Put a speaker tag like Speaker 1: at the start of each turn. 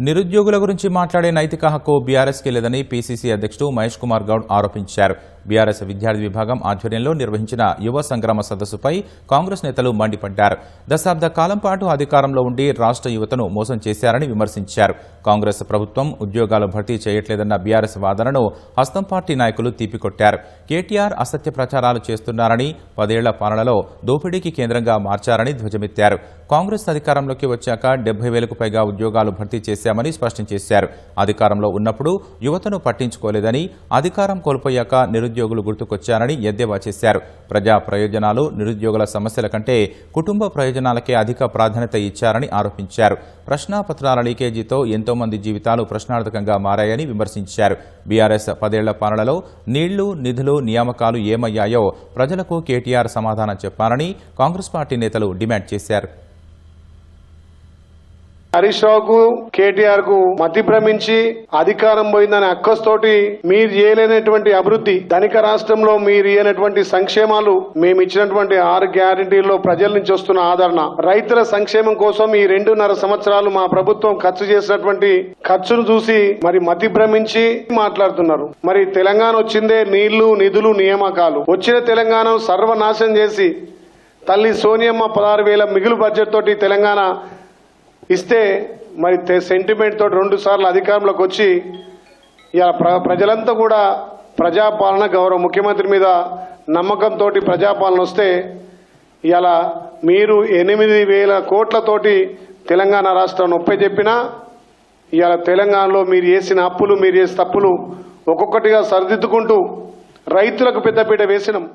Speaker 1: నిరుద్యోగుల గురించి మాట్లాడే నైతిక హక్కు బీఆర్ఎస్కి లేదని పీసీసీ అధ్యక్షుడు మహేష్ కుమార్ గౌడ్ ఆరోపించారు. బీఆర్ఎస్ విద్యార్థి విభాగం ఆధ్వర్యంలో నిర్వహించిన యువ సంగ్రామ సదస్సుపై కాంగ్రెస్ నేతలు మండిపడ్డారు. దశాబ్ద కాలం పాటు అధికారంలో ఉండి రాష్ట్ర యువతను మోసం చేశారని విమర్శించారు. కాంగ్రెస్ ప్రభుత్వం ఉద్యోగాలు భర్తీ చేయట్లేదన్న బీఆర్ఎస్ వాదనను హస్తం పార్టీ నాయకులు తీపికొట్టారు. కేటీఆర్ అసత్య ప్రచారాలు చేస్తున్నారని, 10 ఏళ్ల పాలనలో దోపిడీకి కేంద్రంగా మార్చారని ధ్వజమెత్తారు. కాంగ్రెస్ అధికారంలోకి వచ్చాక 70,000కు పైగా ఉద్యోగాలు భర్తీ చేశామని స్పష్టం చేశారు. అధికారంలో ఉన్నప్పుడు యువతను పట్టించుకోలేదని, అధికారం కోల్పోయాక నిరుద్యోగులు గుర్తుకొచ్చారని ఎద్దేవా చేశారు. ప్రజా ప్రయోజనాలు, నిరుద్యోగుల సమస్యల కంటే కుటుంబ ప్రయోజనాలకే అధిక ప్రాధాన్యత ఇచ్చారని ఆరోపించారు. ప్రశ్నాపత్రాల లీకేజీతో ఎంతో మంది జీవితాలు ప్రశ్నార్థకంగా మారాయని విమర్శించారు. బీఆర్ఎస్ 10 ఏళ్ల పాలనలో నీళ్లు, నిధులు, నియామకాలు ఏమయ్యాయో ప్రజలకు కేటీఆర్ సమాధానం చెప్పాలని కాంగ్రెస్ పార్టీ నేతలు డిమాండ్ చేశారు.
Speaker 2: హరీష్ రావుకు, కేటీఆర్ కు మతి భ్రమించి అధికారం పోయిందనే అక్కస్తోటి మీరు చేయలేనటువంటి అభివృద్ధి, ధనిక రాష్ట్రంలో మీరు ఇయ్యనటువంటి సంక్షేమాలు, మేము ఇచ్చినటువంటి 6 గ్యారంటీల్లో ప్రజల నుంచి వస్తున్న ఆదరణ, రైతుల సంక్షేమం కోసం ఈ 2.5 సంవత్సరాలు మా ప్రభుత్వం ఖర్చు చేసినటువంటి ఖర్చును చూసి మరి మతి భ్రమించి మాట్లాడుతున్నారు. మరి తెలంగాణ వచ్చిందే నీళ్లు, నిధులు, నియామకాలు. వచ్చిన తెలంగాణను సర్వనాశనం చేసి తల్లి సోనియమ్మ 16,000 మిగులు బడ్జెట్ తోటి తెలంగాణ ఇస్తే మరి సెంటిమెంట్ తోటి 2 సార్లు అధికారంలోకి వచ్చి ఇలా ప్రజలంతా కూడా ప్రజాపాలన, గౌరవ ముఖ్యమంత్రి మీద నమ్మకంతో ప్రజాపాలన వస్తే ఇలా మీరు 8,000 కోట్లతోటి తెలంగాణ రాష్ట్రాన్ని ఒప్పజెప్పినా ఇవాళ తెలంగాణలో మీరు చేసిన అప్పులు, మీరు చేసిన తప్పులు ఒక్కొక్కటిగా సరిదిద్దుకుంటూ రైతులకు పెద్దపీట వేసినాం.